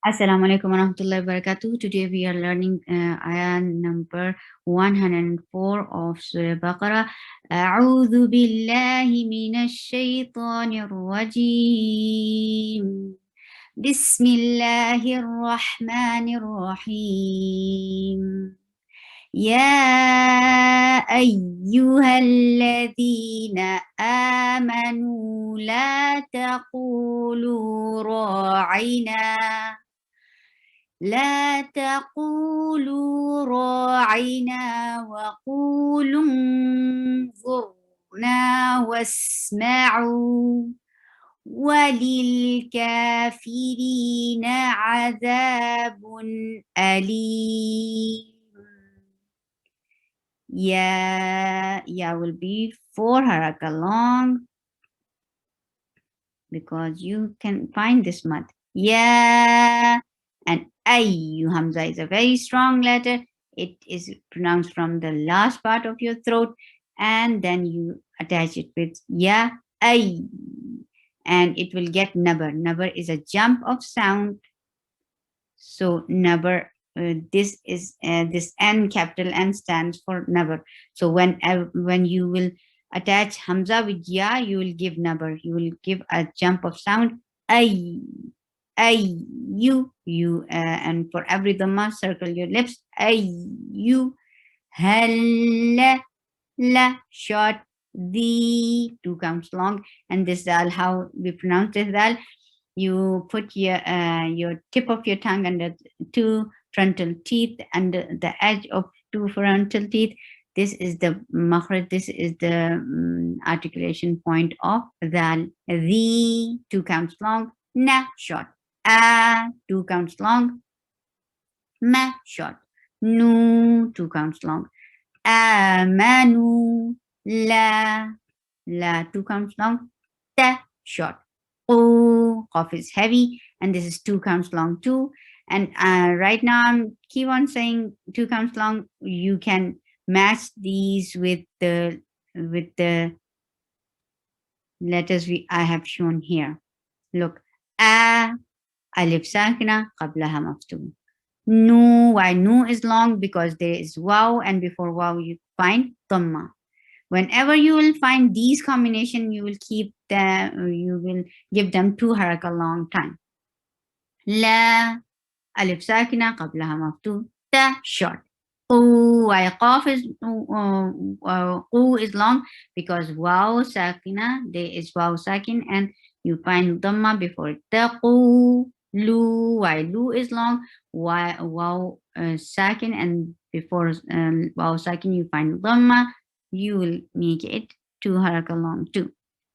Assalamu alaikum warahmatullahi wabarakatuh. Today we are learning ayah number 104 of Surah Baqarah. أعوذ بالله من الشيطان الرجيم. بسم الله الرحمن الرحيم. يا أيها الذين آمنوا لا تقولوا راعنا وقولوا انظرنا واسمعوا وللكافرين عذاب أليم. Yeah will be 4 haraka long because you can find this mud. Yeah, and Ayyu Hamza is a very strong letter. It is pronounced from the last part of your throat, and then you attach it with Ya, Ay, and it will get Nabar. Nabar is a jump of sound. So Nabar, this is this N, capital N, stands for Nabar. So when you will attach Hamza with Ya, you will give Nabar. You will give a jump of sound. Ay, you, and for every dhamma, circle your lips. Ay, you, hal, la, short, the, 2 counts long, and this dal, how we pronounce this dal. You put your tip of your tongue under 2 frontal teeth and the edge of 2 frontal teeth. This is the makhraj, this is the articulation point of dal. The, 2 counts long, na, short. A, 2 counts long, ma, short. Nu, 2 counts long. Amanu, la, 2 counts long, ta, short. O, cough is heavy, and this is 2 counts long too. And right now I'm keep on saying 2 counts long. You can match these with the letters I have shown here. Look, a, alif sakina, qablaha maftum. Nu, why nu is long? Because there is waw, and before waw you find dhamma. Whenever you will find these combination, you will keep them, you will give them 2 haraka long time. La, alif sakina, qablaha maftu, ta, short. Why qaf is long? Because waw sakina, there is waw sakin, and you find dhamma before it. Taqu, lu, why lu is long? Why waw sakin, and before waw sakin you find dhamma. You will make it 2 haraka long too.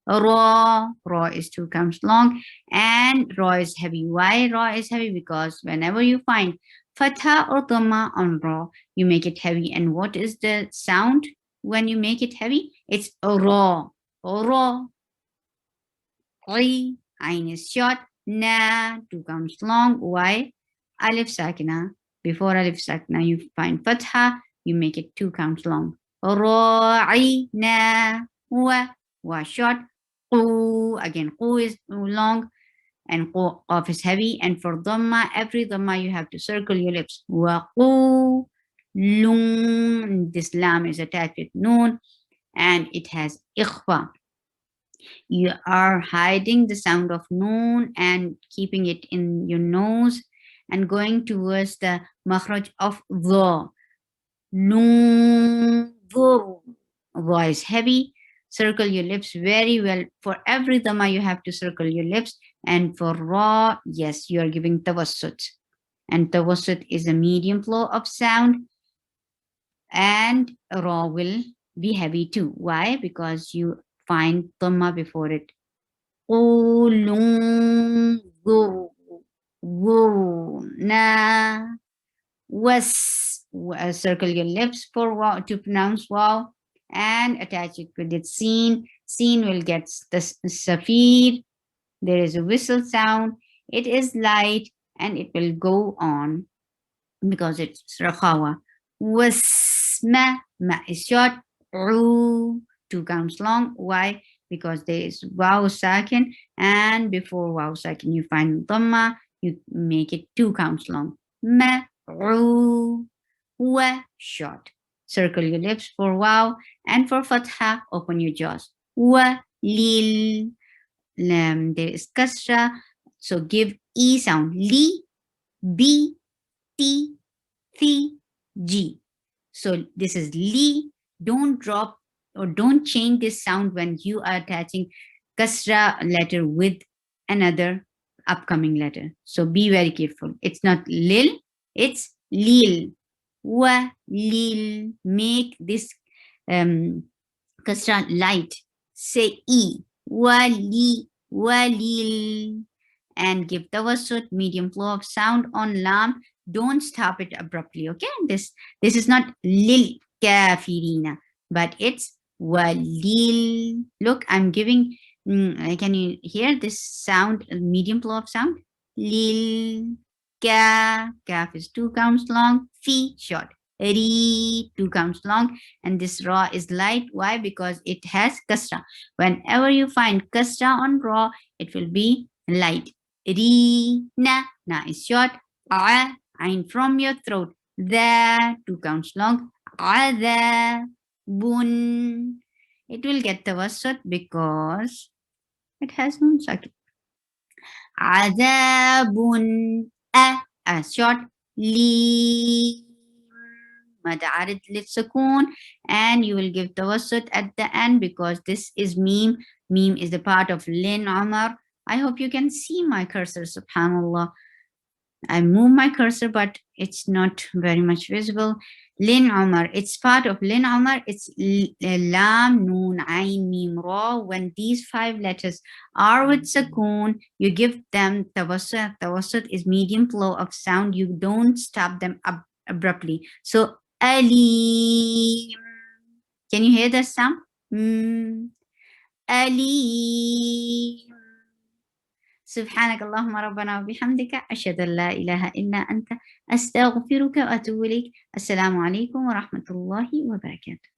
Raw is 2 counts long, and raw is heavy. Why raw is heavy? Because whenever you find fatha or dhamma on raw, you make it heavy. And what is the sound when you make it heavy? It's raw. Raw. Ain is short. Na, 2 counts long. Why? Alif sakina. Before alif sakina, you find fatha, you make it 2 counts long. Ra'ina, wa short. Qu, again, qu is long, and qaf is heavy. And for dhamma, every dhamma you have to circle your lips. Wa qu, lun, this lam is attached with noon, and it has ikhfa. You are hiding the sound of noon and keeping it in your nose and going towards the makhraj of dha. Noon, dha is heavy. Circle your lips very well. For every dhamma, you have to circle your lips. And for ra, yes, you are giving tawassut. And tawassut is a medium flow of sound. And ra will be heavy too. Why? Because you find dhamma before it. Na, was, circle your lips for wow to pronounce wow, and attach it with its seen. Seen will get the safir. There is a whistle sound. It is light, and it will go on because it's rakhawa. Wasma, ma is short. Ru, 2 counts long. Why? Because there is waw sakin, and before waw sakin you find dhamma. you make it 2 counts long. Ma-ru. Wa, short. Circle your lips for wow, and for fatha, open your jaws. Wa, lil. There is kasra, so give E sound. Li, B, T, Thi, G. So this is li. Don't drop or don't change this sound when you are attaching kasra letter with another upcoming letter. So be very careful. It's not lil, it's lil. Wa, lil. Make this um, kasra light. Say E. Wali, walil. And give tawassut, medium flow of sound on lam. Don't stop it abruptly, okay? This is not lil kafirina, but it's walil. Look, I'm giving, can you hear this sound, medium flow of sound? Lil, kaf is 2 counts long, fi, short. Ri, 2 counts long, and this ra is light. Why? Because it has kasra. Whenever you find kasra on ra, it will be light. Ri, na is short. A, ain from your throat. The, 2 counts long. Ada, bun. It will get tawassut because it has nun sakit. Adabun, a short. Li, mad arid للسكون, and you will give tawassut at the end because this is meme. Meme is the part of Lin Umar. I hope you can see my cursor, subhanallah. I move my cursor, but it's not very much visible. Lin Umar, it's part of Lin Umar. It's Lam, Noon, Ain, Mim, Ra. When these 5 letters are with Sakoon, you give them tawassut. Tawassut is medium flow of sound. You don't stop them abruptly. So, Ali. Can you hear the sound? Ali. سبحانك اللهم ربنا وبحمدك أشهد أن لا إله إلا أنت أستغفرك وأتوب إليك. السلام عليكم ورحمة الله وبركاته.